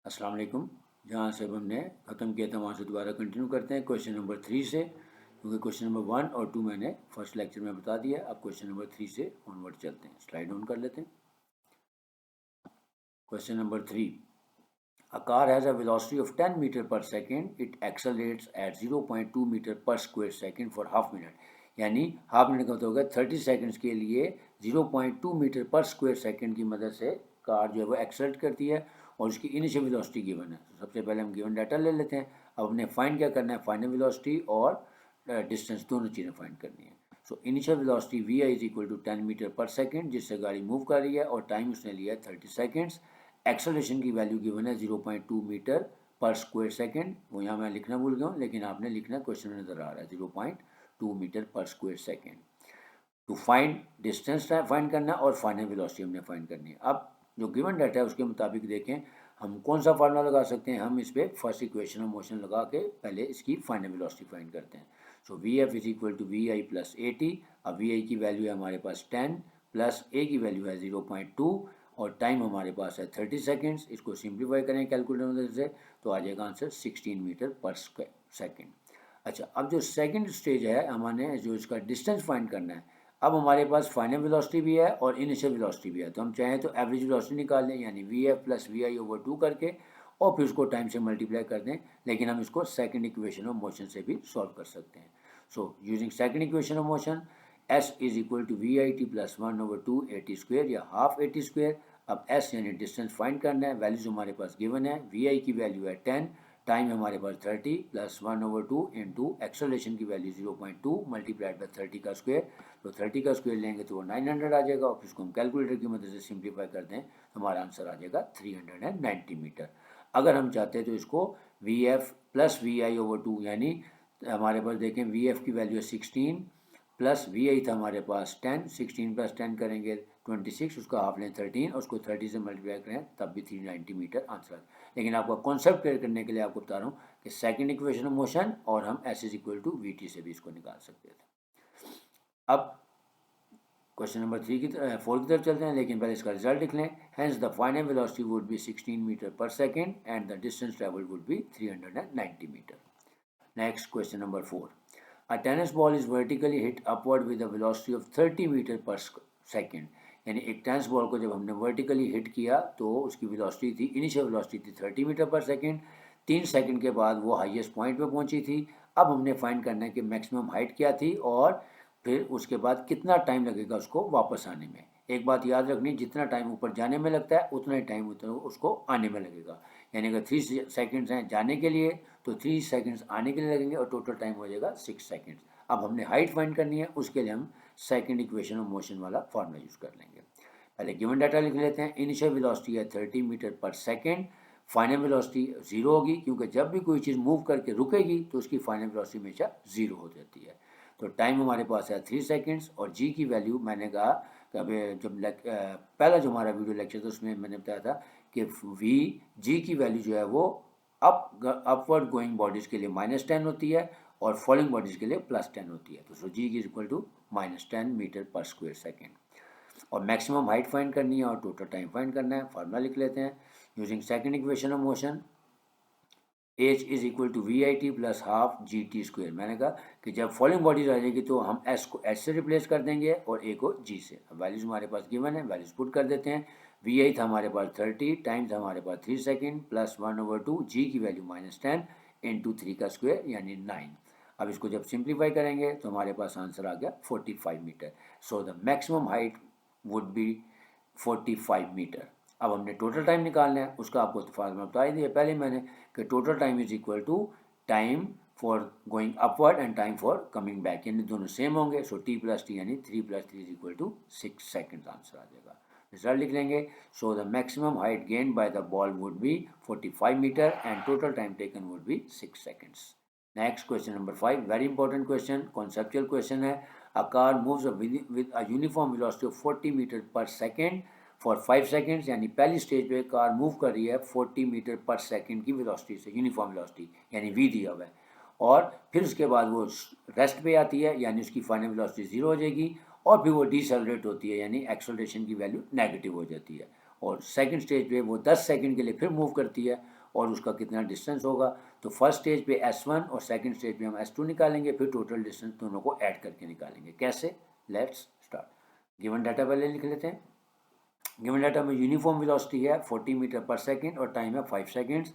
अस्सलाम वालेकुम। जहाँ से अब हमने ख़त्म किया था वहाँ से दोबारा कंटिन्यू करते हैं क्वेश्चन नंबर 3 से, क्योंकि क्वेश्चन नंबर 1 और 2 मैंने फर्स्ट लेक्चर में बता दिया। अब क्वेश्चन नंबर 3 से ऑनवर्ड चलते हैं। स्लाइड ऑन कर लेते हैं। Question number 3, a car has a velocity of 10 meter per second. It accelerates at 0.2 meter per square second for half minute. यानी हाफ मिनट का मतलब होगा 30 सेकंड्स के लिए 0.2 मीटर पर स्क्वायर सेकंड की मदद से कार जो है वो एक्सलरेट करती है और उसकी इनिशियल वेलोसिटी गिवन है। तो सबसे पहले हम गिवन डाटा ले लेते हैं। अब हमने फाइंड क्या करना है, फाइनल वेलोसिटी और डिस्टेंस दोनों चीज़ें फाइंड करनी है। So initial velocity v i is equal to 10 metre per second, जिससे गाड़ी मूव कर रही है, और टाइम उसने लिया है 30 सेकेंड्स। एक्सेलरेशन की वैल्यू गिवन है 0.2 मीटर पर स्क्वायर सेकेंड। वो यहाँ मैं लिखना भूल गया हूँ, लेकिन आपने लिखना क्वेश्चन में नज़र आ रहा है 0.2 metre per square second. To find distance find करना है और फाइनल वेलोसिटी हमने फाइंड करनी है। अब जो गिवन डाटा है उसके मुताबिक देखें हम कौन सा फार्मूला लगा सकते हैं। हम इस पर फर्स्ट इक्वेशन ऑफ मोशन लगा के पहले इसकी फाइनल वेलोसिटी फाइंड करते हैं। So v f is equal to v i plus a t. अब वी आई की वैल्यू है हमारे पास 10 प्लस ए की वैल्यू है 0.2 और टाइम हमारे पास है 30 सेकेंड्स। इसको सिंप्लीफाई करें कैलकुलेटर से तो आ जाएगा आंसर 16 मीटर पर सेकेंड। अच्छा, अब जो सेकंड स्टेज है हमारे जो इसका डिस्टेंस फाइंड करना है। अब हमारे पास फाइनल वेलोसिटी भी है और इनिशियल वेलोसिटी भी है, तो हम चाहें तो एवरेज वेलोसिटी निकाल लें, यानी v f plus v i over 2 करके और फिर उसको टाइम से मल्टीप्लाई कर दें। लेकिन हम इसको सेकंड इक्वेशन ऑफ मोशन से भी सॉल्व कर सकते हैं। So using second equation of motion s is equal to v i t plus 1/2 a t square या हाफ ए टी स्क्वेयर। अब एस यानी डिस्टेंस फाइंड करना है। वैल्यूज हमारे पास गिवन है। वी आई की वैल्यू है 10, टाइम हमारे पास 30 प्लस 1/2 इंटू एक्सेलरेशन की वैल्यू 0.2 मल्टीप्लाइड बाई 30 का स्क्वायर। तो 30 का स्क्वायर लेंगे तो वो 900 आ जाएगा और फिर उसको हम कैलकुलेटर की मदद से सिंप्लीफाई कर दें तो हमारा आंसर आ जाएगा 390 मीटर। अगर हम चाहते हैं तो इसको v f plus v i over 2, यानी हमारे पास देखें वी एफ की वैल्यू है 16 प्लस वी आई था हमारे पास 10, 16 प्लस 10 करेंगे 26, उसका हाफ लें 13 और उसको 30 से मल्टीप्लाई करें तब भी 390 मीटर आंसर। लेकिन आपका कॉन्सेप्ट क्लियर करने के लिए आपको बता रहा हूँ कि सेकंड इक्वेशन ऑफ मोशन और हम s is equal to v t से भी इसको निकाल सकते थे। अब क्वेश्चन नंबर 4 की तरफ चलते हैं, लेकिन पहले इसका रिजल्ट लिख लें। Hence the final velocity would be 16 metre per second and the distance travelled would be 390 metre. Next question number 4, a tennis ball is vertically hit upward with a velocity of 30 metre per second. यानी एक tennis ball को जब हमने vertically hit किया तो उसकी velocity थी, initial velocity थी 30 मीटर पर सेकेंड। 3 सेकंड के बाद वो हाईएस्ट पॉइंट पे पहुंची थी। अब हमने फाइंड करना है कि मैक्सिमम हाइट क्या थी और फिर उसके बाद कितना टाइम लगेगा उसको वापस आने में। एक बात याद रखनी, जितना टाइम ऊपर जाने में लगता है उतना ही टाइम उसको आने में लगेगा। यानी अगर 3 सेकेंड्स हैं जाने के लिए तो 3 सेकेंड्स आने के लिए लगेंगे और टोटल टाइम हो जाएगा 6 सेकेंड्स। अब हमने हाइट फाइंड करनी है, उसके लिए हम सेकंड इक्वेशन ऑफ मोशन वाला फॉर्मूला यूज़ कर लेंगे। पहले गिवन डाटा लिख लेते हैं। इनिशियल वेलोसिटी है 30 metre per second. Final velocity 0 होगी, क्योंकि जब भी कोई चीज़ मूव करके रुकेगी तो उसकी फाइनल वेलोसिटी हमेशा 0 हो जाती है। तो टाइम हमारे पास है 3 सेकेंड्स और जी की वैल्यू मैंने कहा कि अभी जब पहला जो हमारा वीडियो लेक्चर था उसमें मैंने बताया था कि वी जी की वैल्यू जो है वो अपवर्ड गोइंग बॉडीज़ के लिए -10 होती है और फॉलोइंग बॉडीज़ के लिए +10 होती है। तो सो जी is equal to -10 metre per square second. और मैक्सिमम हाइट फाइंड करनी है और टोटल टाइम फाइंड करना है। फार्मूला लिख लेते हैं using second equation of motion. H is equal to v i t plus half g t square. मैंने कहा कि जब फॉलोइंग बॉडीज आ जाएगी तो हम एस को एच से रिप्लेस कर देंगे और ए को जी से। अब वैल्यूज हमारे पास गिवन है, वैल्यूज पुट कर देते हैं। वी आई था हमारे पास 30, टाइम था हमारे पास 3 सेकेंड प्लस 1/2, जी की वैल्यू -10 इंटू 3 का स्क्वेयर यानी 9। अब इसको जब सिंप्लीफाई करेंगे तो हमारे पास आंसर आ गया 45 metre. So the maximum height would be 45 metre. अब हमने टोटल टाइम निकालना है, उसका आपको फार्मूला बता ही दिया पहले मैंने कि total time is equal to time for going upward and time for coming back, यानी दोनों सेम होंगे। सो टी प्लस टी यानी 3 + 3 is equal to 6 second answer आ जाएगा। रिजल्ट लिख लेंगे। So the maximum height gain by the ball would be 45 metre and total time taken would be 6 seconds. Next question number 5, very important question, conceptual question है। A car moves with a uniform velocity of 40 metre per second for 5 seconds. यानी पहली stage पे car move कर रही है 40 metre per second की velocity से, uniform velocity यानी वी दिया हुआ है। और फिर उसके बाद वो रेस्ट पे आती है, यानी उसकी फाइनल वेलोसिटी 0 हो जाएगी और फिर वो डिसेलरेट होती है, यानी एक्सेलरेशन की वैल्यू नेगेटिव हो जाती है। और सेकंड स्टेज पे वो 10 सेकंड के लिए फिर मूव करती है और उसका कितना डिस्टेंस होगा। तो फर्स्ट स्टेज पे S1 और सेकंड स्टेज पे हम S2 निकालेंगे, फिर टोटल डिस्टेंस दोनों को ऐड करके निकालेंगे। कैसे? Let's start. गिवन डाटा पहले लिख लेते हैं। गिवन डाटा में यूनिफॉर्म वेलोसिटी है 40 मीटर पर सेकेंड और टाइम है 5 सेकेंड्स।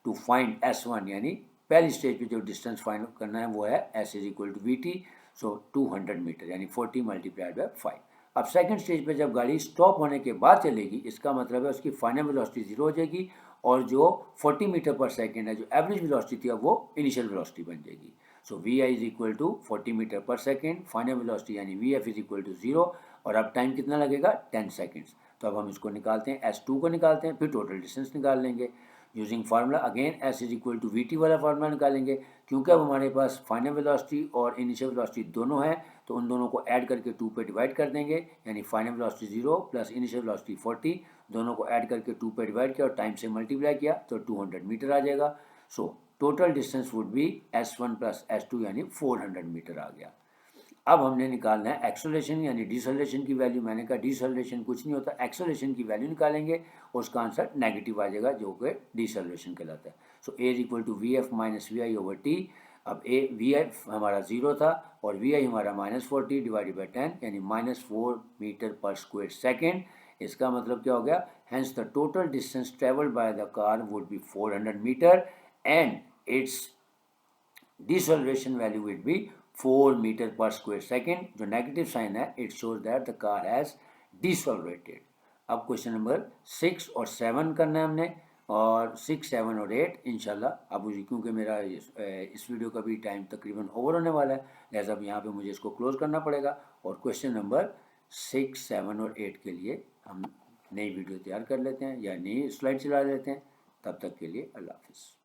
टू फाइंड S1 यानी पहली स्टेज पे जो डिस्टेंस फाइंड करना है वो है S is equal to VT, so 200 metre यानी 40 मल्टीप्लाइड बाय 5। अब सेकंड स्टेज पे जब गाड़ी स्टॉप होने के बाद चलेगी, इसका मतलब है उसकी फाइनल वेलोसिटी 0 हो जाएगी और जो 40 मीटर पर सेकेंड है जो एवरेज वेलोसिटी थी वो इनिशियल वेलोसिटी बन जाएगी। So v i is equal to 40 metre per second, final velocity यानी v f is equal to 0 और अब टाइम कितना लगेगा 10 सेकेंड्स। तो अब हम इसको निकालते हैं, S2 को निकालते हैं, फिर टोटल डिस्टेंस निकाल लेंगे using formula. Again S is equal to VT वाला फार्मूला निकालेंगे, क्योंकि अब हमारे पास फाइनल वेलोसिटी और इनिशियल वेलोसिटी दोनों है तो उन दोनों को ऐड करके 2 पे डिवाइड कर देंगे, यानी final velocity 0 plus initial velocity 40, दोनों को ऐड करके 2 पे डिवाइड किया और टाइम से मल्टीप्लाई किया तो 200 मीटर आ जाएगा। So total distance would be S1 plus S2 यानी 400 मीटर आ गया। अब हमने निकालना है एक्सेलरेशन यानी डिसेलरेशन की वैल्यू। मैंने कहा डिसेलरेशन कुछ नहीं होता, एक्सेलरेशन की वैल्यू निकालेंगे और उसका आंसर नेगेटिव आ जाएगा जो कि डिसेलरेशन कहलाता है। So a is equal to v f minus v i over t. अब ए वी एफ हमारा 0 था और वी आई हमारा -40 डिवाइडेड बाई 10 यानी -4 मीटर पर स्क्वायर सेकेंड। इसका मतलब क्या हो गया? Hence the total distance travelled by the car would be 400 metre and it's deceleration value will be 4 metre per square second. जो नेगेटिव साइन है it shows that the car has decelerated. अब question number 6 और 7 करना है हमने, और 6, 7 और 8 इंशाल्लाह। अब क्योंकि मेरा इस वीडियो का भी टाइम तकरीबन ओवर होने वाला है, लिहाजा अब यहाँ पे मुझे इसको क्लोज करना पड़ेगा और क्वेश्चन नंबर 6, 7 और 8 के लिए हम नई वीडियो तैयार कर लेते हैं या नई स्लाइड चला लेते हैं। तब तक के लिए अल्लाह हाफिज़।